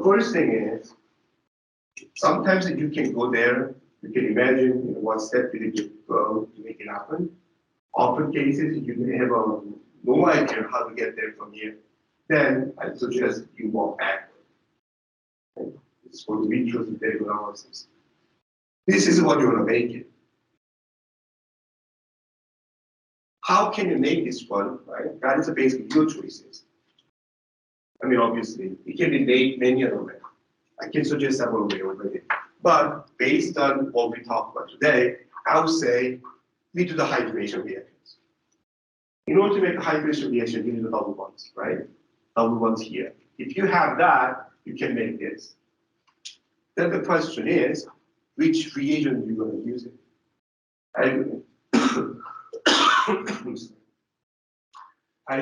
So first thing is, sometimes you can go there, you can imagine what step you need to go to make it happen. Often cases, you may have no idea how to get there from here. Then I suggest you walk backward. Okay? It's for the retrospective analysis. This is what you want to make it. How can you make this one, right? That is basically your choices. I mean, obviously, it can be made many other ways. I can suggest several ways already. But based on what we talked about today, I would say we do the hydration reactions. In order to make a hydration reaction, you need the double bonds, right? Double bonds here. If you have that, you can make this. Then the question is, which reagent are you going to use it? Are you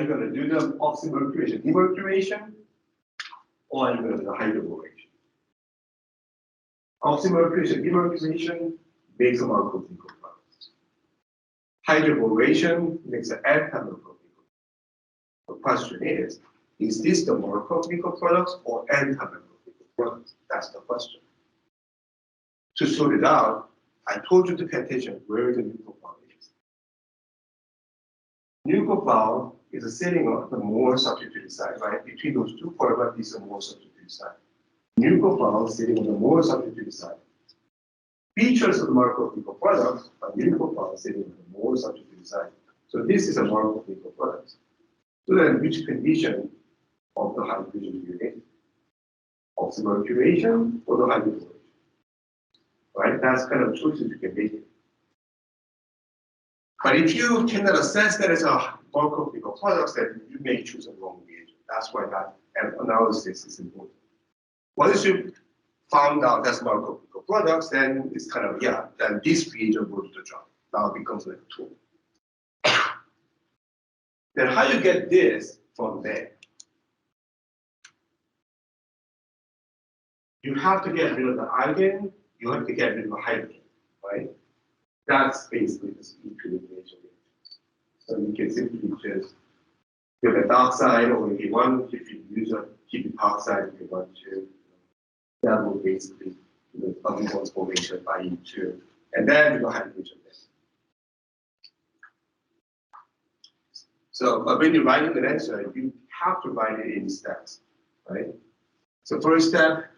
going to do the oxymercuration, demercuration, or are you going to do the hydroboration? Oxymercuration, demercuration makes a Markov-Nikolai product. Hydroboration makes an anti-Markov-Nikolai. The question is this the Markov-Nikolai product or anti-Markov-Nikolai product? That's the question. To sort it out, I told you to pay attention where the nucleophile is. Nucleophile is sitting on the more substituted side, right? Between those two carbons, this is a more substituted side. Nucleophile sitting on the more substituted side. Features of the Markov-Nikolai products are nucleophile sitting on the more substituted side. So this is a Markov-Nikolai product. So then, which condition of the hydrogen unit? Oxymercuration or the hydroboration? Right? That's kind of choices you can make it. But if you cannot assess that as a Markov-Nikolai product, then you may choose a wrong reagent. That's why that analysis is important. Once you found out that's Markov-Nikolai products, then it's kind of, yeah, then this reagent will do the job. Now it becomes like a tool. Then how you get this from there? You have to get rid of the alkene, you have to get rid of the hydrogen, right? That's basically the equilibration. So you can simply just give a dark side, or if you want, if you use a keep it dark side if you want to. That will basically do the double bonds formation by E2. And then do the hydrogen test. So but when you're writing an answer, you have to write it in steps, right? So first step,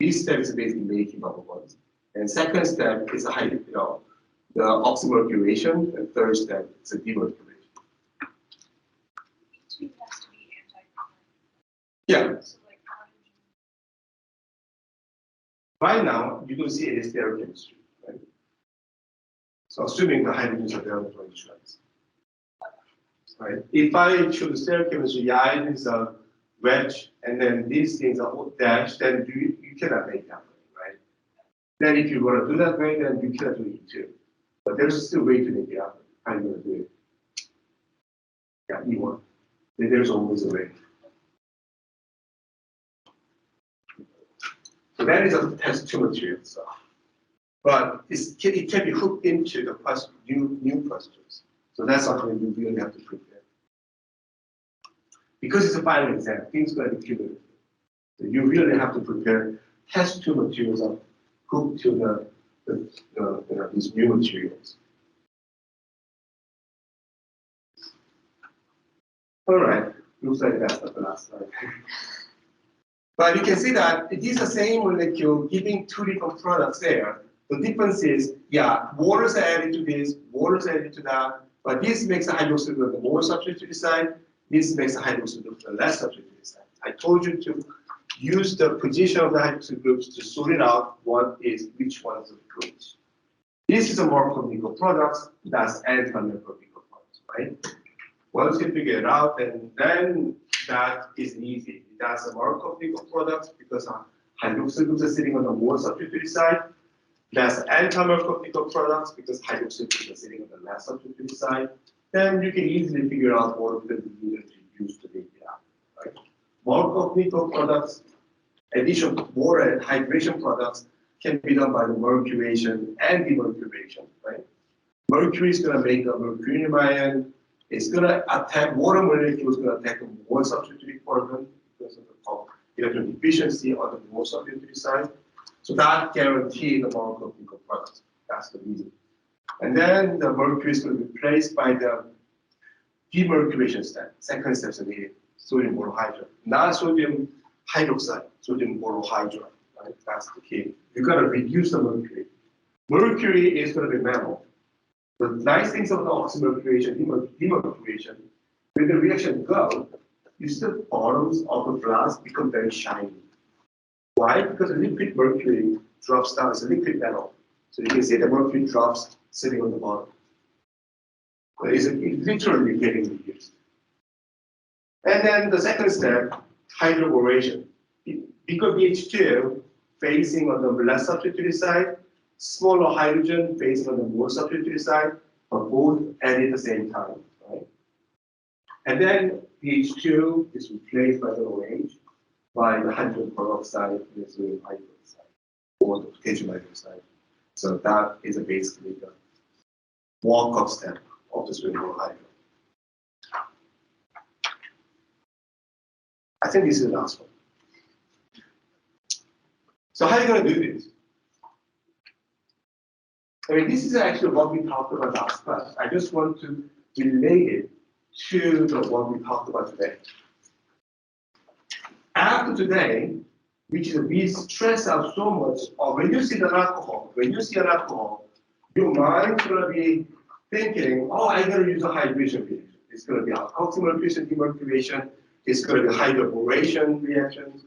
this step is basically making double bonds. And second step is a the oxymercuration, and third step is a demercuration. So it has to be yeah. So like right now, you don't see any stereochemistry, right? So assuming the hydrogens are available for each one. Right? If I choose stereochemistry, yeah, it is a wedge, and then these things are all dashed, then you cannot make that way, right? Then if you want to do that way, then you cannot do it too. But there's still a way to make it happen. How are you going to do it? Yeah, E1. There's always a way. So that is a test two material stuff. But it can be hooked into the new questions. So that's something you really have to prepare. Because it's a final exam, things are going to be cumulative. So you really have to prepare test two materials up hooked to these new materials. All right, looks like that's not the last slide. But you can see that it is the same molecule giving two different products there. The difference is, yeah, waters are added to this, waters are added to that, but this makes a hydroxyl group the more substituted side, this makes a hydroxyl group the less substituted side. I told you to use the position of the hydroxyl groups to sort it out which one is the groups. This is a Markov-Nikolai product, that's anti-Markov-Nikolai products, right? Once you figure it out, then that is easy. That's a Markov-Nikolai product because hydroxyl groups are sitting on the more substituted side. That's anti-Markov-Nikolai products because hydroxyl groups are sitting on the less substituted side. Then you can easily figure out what the unit you use to make it out. Right? Markov-Nikolai products, addition of water and hydration products can be done by the mercuration and demercuration. Right? Mercury is going to make a mercurium ion. It's going to attack water molecule. Is going to attack a more substituted carbon because of the electron deficiency on the more substitute side. So that guarantees the amount of nickel products. That's the reason. And then the mercury is going to be replaced by the demercuration step. Second step is needed. Sodium borohydride, not sodium hydroxide, sodium borohydride. Right? That's the key. You've got to reduce the mercury. Mercury is going to be metal. The nice things of the oxymercuration, demercuration, when the reaction goes, you see the bottoms of the glass become very shiny. Why? Because the liquid mercury drops down. It's a liquid metal. So you can see the mercury drops sitting on the bottom. It's literally getting reduced. And then the second step, hydroboration. Bigger BH2 facing on the less substituted side, smaller hydrogen facing on the more substituted side, are both added at the same time. Right? And then BH2 is replaced by the OH by the hydrogen peroxide and the sodium hydroxide, or the potassium hydroxide. So that is basically the walk-up step of the sodium hydroxide. I think this is the last one. So how are you going to do this? I mean, this is actually what we talked about last class. I just want to relate it to what we talked about today. After today, which is we stress out so much, or when you see an alcohol, your mind's going to be thinking, oh, I'm going to use a hydration reaction. It's going to be alkoxymercuration, demercuration. It's going to be hydroboration reactions.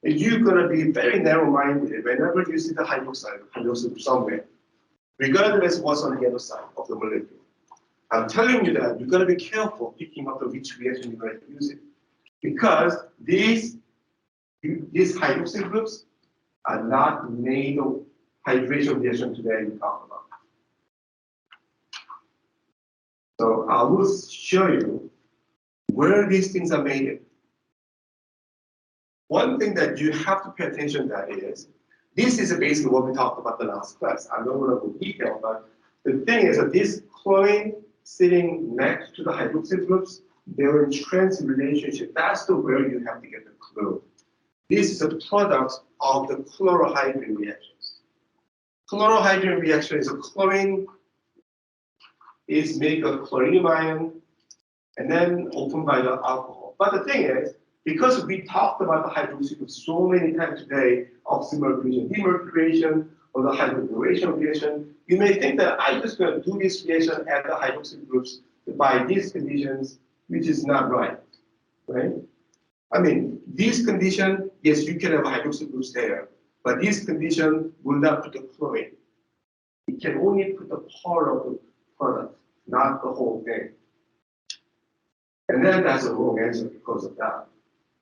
And you're going to be very narrow-minded whenever you see the hydroxide somewhere, regardless of what's on the other side of the molecule. I'm telling you that you've got to be careful picking up which reaction you're going to use it. Because these hydroxyl groups are not made of hydration reaction today we talk about. So I will show you where these things are made. One thing that you have to pay attention to is, this is basically what we talked about the last class. I'm not going to go detail, but the thing is that this chlorine sitting next to the hydroxyl groups, they're in trans relationship. That's the where you have to get the clue. This is a product of the chlorohydrin reactions. Chlorohydrin reaction is a chlorine is made of chlorinium ion and then opened by the alcohol. But the thing is, because we talked about the hydroxyl groups so many times today, oxymercuration, demercuration, or the hydroboration reaction, you may think that I'm just going to do this reaction at the hydroxyl groups by these conditions, which is not right, right? I mean, these conditions, yes, you can have hydroxyl groups there, but this condition will not put the chlorine. It can only put the part of the product, not the whole thing. And then that's a wrong answer because of that.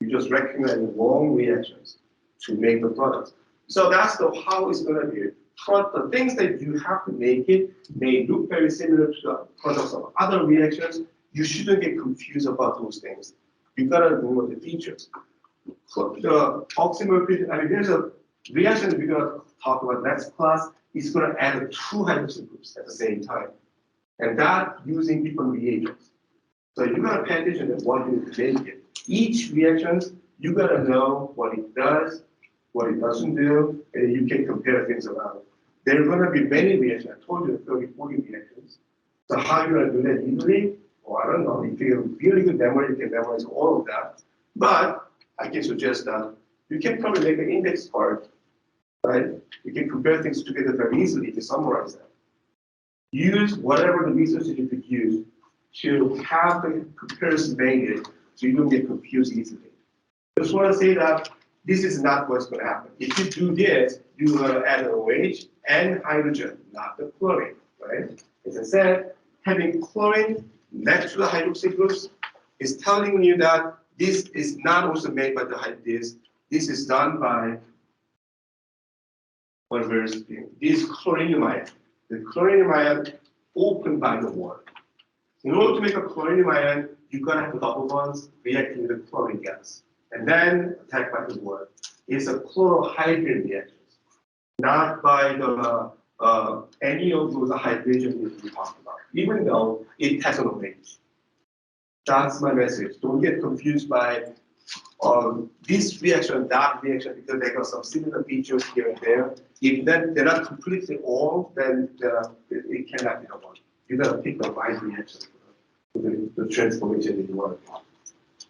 You just recognize the wrong reactions to make the products. So that's how it's going to be. But the things that you have to make it may look very similar to the products of other reactions. You shouldn't get confused about those things. You gotta know the features. So the oxymercury, I mean, there's a reaction we're gonna talk about next class. It's gonna add two hydroxyl groups at the same time, and that using different reagents. So you gotta pay attention to what you make it. Each reaction, you gotta know what it does, what it doesn't do, and you can compare things around. There are gonna be many reactions. I told you 30, 40 reactions. So how you gonna do that easily? Well, I don't know. If you have really good memory, you can memorize all of that. But I can suggest that you can probably make an index card, right? You can compare things together very easily to summarize that. Use whatever the resources you could use to have the comparison made so you don't get confused easily. I just want to say that this is not what's going to happen. If you do this, you're going to add an OH and hydrogen, not the chlorine, right? As I said, having chlorine next to the hydroxyl groups is telling you that this is not also made by the hydroxyl. This is done by whatever is this chlorinium ion. The chlorinium ion opened by the water. In order to make a chlorinium ion, you're going to have the double bonds reacting with the chlorine gas and then attacked by the water. It's a chlorohydrin reaction, not by the any of those hydrogen we talked about, even though it has an OH. That's my message. Don't get confused by this reaction, that reaction, because they got some similar features here and there. If they're not completely all, then it cannot be the one. You gotta pick the right reaction for the transformation you want.